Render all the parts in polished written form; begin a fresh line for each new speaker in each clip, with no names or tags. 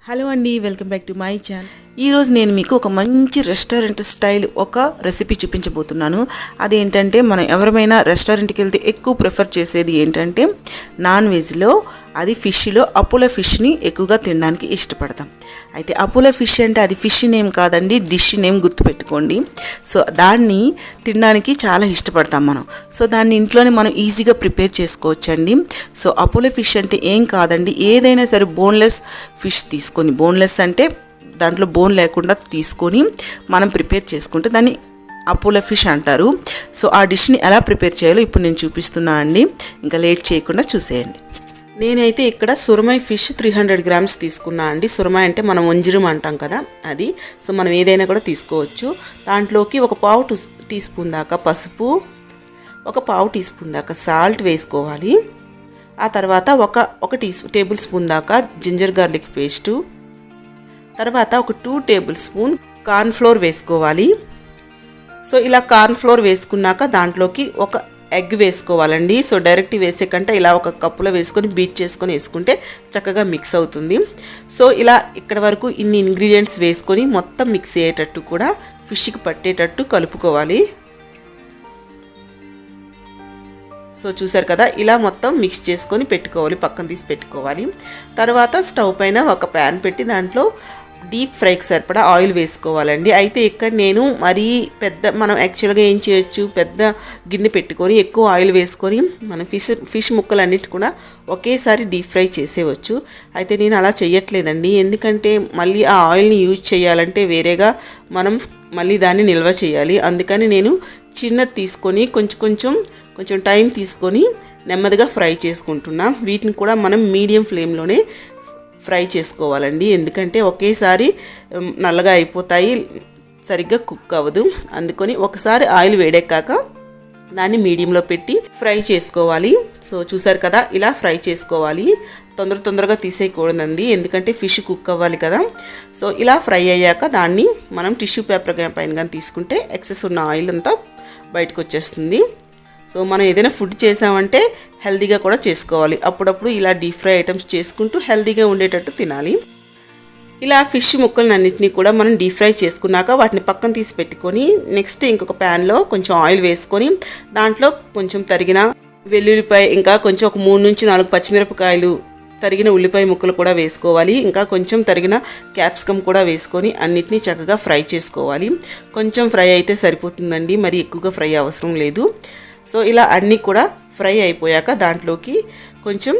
Hello అండి, welcome back to my channel. ఈరోజు నేను మీకు ఒక మంచి రెస్టారెంట్ స్టైల్ ఒక రెసిపీ చూపించబోతున్నాను. అదేంటంటే మనం ఎవరైనా రెస్టారెంట్కి వెళ్తే ఎక్కువ ప్రిఫర్ చేసేది ఏంటంటే నాన్ వెజ్లో అది ఫిష్లో అపోలో ఫిష్ని ఎక్కువగా తినడానికి ఇష్టపడతాం. అయితే అపోలో ఫిష్ అంటే అది ఫిష్ నేమ్ కాదండి, డిష్ నేమ్ గుర్తుపెట్టుకోండి. సో దాన్ని తినడానికి చాలా ఇష్టపడతాం మనం. సో దాన్ని ఇంట్లోనే మనం ఈజీగా ప్రిపేర్ చేసుకోవచ్చండి. సో అపోలో ఫిష్ అంటే ఏం కాదండి, ఏదైనా సరే బోన్లెస్ ఫిష్ తీసుకొని, బోన్లెస్ అంటే దాంట్లో బోన్ లేకుండా తీసుకొని మనం ప్రిపేర్ చేసుకుంటే దాన్ని అపోలో ఫిష్ అంటారు. సో ఆ డిష్ని ఎలా ప్రిపేర్ చేయాలో ఇప్పుడు నేను చూపిస్తున్నా అండి. ఇంకా లేట్ చేయకుండా చూసేయండి. నేనైతే ఇక్కడ సురమై ఫిష్ 300 గ్రామ్స్ తీసుకున్నా అండి. సురమై అంటే మనం వంజిరం అంటాం కదా అది. సో మనం ఏదైనా కూడా తీసుకోవచ్చు. దాంట్లోకి ఒక పావు టీ స్పూన్ దాకా పసుపు, ఒక పావు టీ స్పూన్ దాకా సాల్ట్ వేసుకోవాలి. ఆ తర్వాత ఒక టేబుల్ స్పూన్ దాకా జింజర్ గార్లిక్ పేస్టు, తర్వాత ఒక 2 టేబుల్ స్పూన్ కార్న్ఫ్లోర్ వేసుకోవాలి. సో ఇలా కార్న్ఫ్లోర్ వేసుకున్నాక దాంట్లోకి ఒక ఎగ్ వేసుకోవాలండి. సో డైరెక్ట్ వేసే కంటే ఇలా ఒక కప్పులో వేసుకొని బీట్ చేసుకొని వేసుకుంటే చక్కగా మిక్స్ అవుతుంది. సో ఇలా ఇక్కడ వరకు ఇన్ని ఇంగ్రీడియంట్స్ వేసుకొని మొత్తం మిక్స్ అయ్యేటట్టు కూడా ఫిష్కి పట్టేటట్టు కలుపుకోవాలి. సో చూసారు కదా, ఇలా మొత్తం మిక్స్ చేసుకొని పెట్టుకోవాలి, పక్కన తీసి పెట్టుకోవాలి. తర్వాత స్టవ్ పైన ఒక ప్యాన్ పెట్టి దాంట్లో డీప్ ఫ్రైకి సరిపడా ఆయిల్ వేసుకోవాలండి. అయితే ఇక్కడ నేను మరీ మనం యాక్చువల్గా ఏం చేయొచ్చు, పెద్ద గిన్నె పెట్టుకొని ఎక్కువ ఆయిల్ వేసుకొని మనం ఫిష్ ముక్కలన్నిటి కూడా ఒకేసారి డీప్ ఫ్రై చేసేవచ్చు. అయితే నేను అలా చేయట్లేదండి, ఎందుకంటే మళ్ళీ ఆ ఆయిల్ని యూజ్ చేయాలంటే వేరేగా మనం మళ్ళీ దాన్ని నిల్వ చేయాలి. అందుకని నేను చిన్నది తీసుకొని కొంచెం టైం తీసుకొని నెమ్మదిగా ఫ్రై చేసుకుంటున్నా. వీటిని కూడా మనం మీడియం ఫ్లేమ్లోనే ఫ్రై చేసుకోవాలండి, ఎందుకంటే ఒకేసారి నల్లగా అయిపోతాయి, సరిగ్గా కుక్ అవ్వదు. అందుకని ఒకసారి ఆయిల్ వేడెక్కాక దాన్ని మీడియంలో పెట్టి ఫ్రై చేసుకోవాలి. సో చూసారు కదా, ఇలా ఫ్రై చేసుకోవాలి. తొందరగా తీసేయకూడదండి, ఎందుకంటే ఫిష్ కుక్ అవ్వాలి కదా. సో ఇలా ఫ్రై అయ్యాక దాన్ని మనం టిష్యూ పేపర్ పైన కానీ తీసుకుంటే ఎక్సెస్ ఉన్న ఆయిల్ అంతా బయటకు వచ్చేస్తుంది. సో మనం ఏదైనా ఫుడ్ చేసామంటే హెల్తీగా కూడా చేసుకోవాలి. అప్పుడప్పుడు ఇలా డీప్ ఫ్రై ఐటమ్స్ చేసుకుంటూ హెల్తీగా ఉండేటట్టు తినాలి. ఇలా ఫిష్ ముక్కలను అన్నింటినీ కూడా మనం డీప్ ఫ్రై చేసుకున్నాక వాటిని పక్కన తీసి పెట్టుకొని నెక్స్ట్ ఇంకొక ప్యాన్లో కొంచెం ఆయిల్ వేసుకొని దాంట్లో కొంచెం తరిగిన వెల్లుల్లిపాయ, ఇంకా కొంచెం ఒక 3 నుంచి 4 పచ్చిమిరపకాయలు, తరిగిన ఉల్లిపాయ ముక్కలు కూడా వేసుకోవాలి. ఇంకా కొంచెం తరిగిన క్యాప్సికమ్ కూడా వేసుకొని అన్నిటినీ చక్కగా ఫ్రై చేసుకోవాలి. కొంచెం ఫ్రై అయితే సరిపోతుందండి, మరి ఎక్కువగా ఫ్రై అవసరం లేదు. సో ఇలా అన్నీ కూడా ఫ్రై అయిపోయాక దాంట్లోకి కొంచెం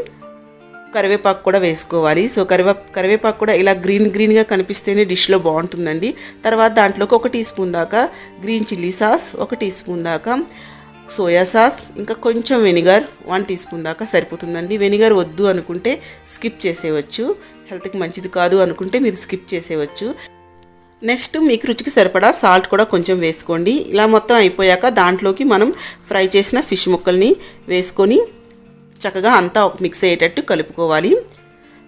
కరివేపాకు కూడా వేసుకోవాలి. సో కరివేపాకు కూడా ఇలా గ్రీన్గా కనిపిస్తేనే డిష్లో బాగుంటుందండి. తర్వాత దాంట్లోకి 1 టీ స్పూన్ దాకా green chilli sauce, 1 teaspoon దాకా సోయా సాస్, ఇంకా కొంచెం వెనిగర్ 1 టీ స్పూన్ దాకా సరిపోతుందండి. వెనిగర్ వద్దు అనుకుంటే స్కిప్ చేసేయవచ్చు, హెల్త్కి మంచిది కాదు అనుకుంటే మీరు స్కిప్ చేసేయవచ్చు. నెక్స్ట్ మీకు రుచికి సరిపడా సాల్ట్ కూడా కొంచెం వేసుకోండి. ఇలా మొత్తం అయిపోయాక దాంట్లోకి మనం ఫ్రై చేసిన ఫిష్ ముక్కల్ని వేసుకొని చక్కగా అంతా మిక్స్ అయ్యేటట్టు కలుపుకోవాలి.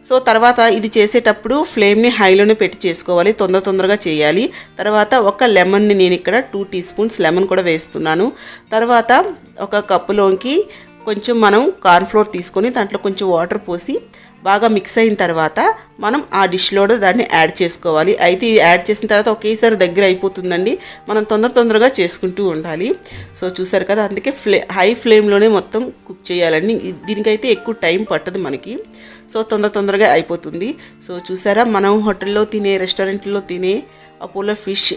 సో తర్వాత ఇది చేసేటప్పుడు ఫ్లేమ్ని హైలోనే పెట్టి చేసుకోవాలి, తొందరగా చేయాలి. తర్వాత ఒక లెమన్ని నేను ఇక్కడ 2 టీ స్పూన్స్ లెమన్ కూడా వేస్తున్నాను. తర్వాత ఒక కప్పులోకి కొంచెం మనం కార్న్ఫ్లోర్ తీసుకొని దాంట్లో కొంచెం వాటర్ పోసి బాగా మిక్స్ అయిన తర్వాత మనం ఆ డిష్లో దాన్ని యాడ్ చేసుకోవాలి. అయితే ఇది యాడ్ చేసిన తర్వాత ఒకేసారి దగ్గర అయిపోతుందండి, మనం తొందరగా చేసుకుంటూ ఉండాలి. సో చూసారు కదా, అందుకే హై ఫ్లేమ్లోనే మొత్తం కుక్ చేయాలండి. దీనికైతే ఎక్కువ టైం పట్టదు మనకి. సో తొందరగా అయిపోతుంది. సో చూసారా, మనం హోటల్లో తినే, రెస్టారెంట్లో తినే అపోలో ఫిష్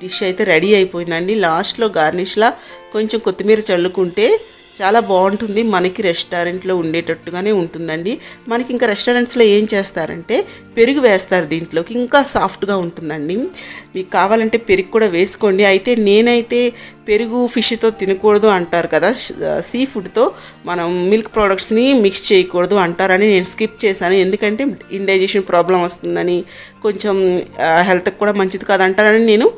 డిష్ అయితే రెడీ అయిపోయిందండి. లాస్ట్లో గార్నిష్లా కొంచెం కొత్తిమీర చల్లుకుంటే చాలా బాగుంటుంది, మనకి రెస్టారెంట్లో ఉండేటట్టుగానే ఉంటుందండి. మనకి ఇంకా రెస్టారెంట్స్లో ఏం చేస్తారంటే పెరుగు వేస్తారు, దీంట్లోకి ఇంకా సాఫ్ట్గా ఉంటుందండి. మీకు కావాలంటే పెరుగు కూడా వేసుకోండి. అయితే నేనైతే పెరుగు ఫిష్తో తినకూడదు అంటారు కదా, సీ ఫుడ్తో మనం మిల్క్ ప్రోడక్ట్స్ని మిక్స్ చేయకూడదు అంటారని నేను స్కిప్ చేశాను. ఎందుకంటే ఇండైజెషన్ ప్రాబ్లం వస్తుందని, కొంచెం హెల్త్కి కూడా మంచిది కాదంటారని నేను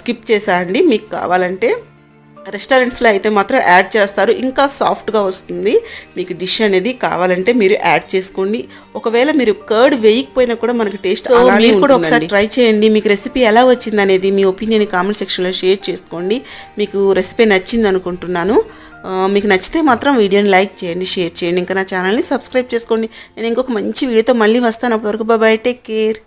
స్కిప్ చేశాను అండి. మీకు కావాలంటే రెస్టారెంట్స్లో అయితే మాత్రం యాడ్ చేస్తారు, ఇంకా సాఫ్ట్గా వస్తుంది. మీకు డిష్ అనేది కావాలంటే మీరు యాడ్ చేసుకోండి. ఒకవేళ మీరు కర్డ్ వేయకపోయినా కూడా మనకి టేస్ట్ మీరు కూడా ఒకసారి ట్రై చేయండి. మీకు రెసిపీ ఎలా వచ్చింది అనేది మీ ఒపీనియన్ కామెంట్ సెక్షన్లో షేర్ చేసుకోండి. మీకు రెసిపీ నచ్చింది అనుకుంటున్నాను. మీకు నచ్చితే మాత్రం వీడియోని లైక్ చేయండి, షేర్ చేయండి, ఇంకా నా ఛానల్ని సబ్స్క్రైబ్ చేసుకోండి. నేను ఇంకొక మంచి వీడియోతో మళ్ళీ వస్తాను. అప్పటివరకు బాయ్, టేక్ కేర్.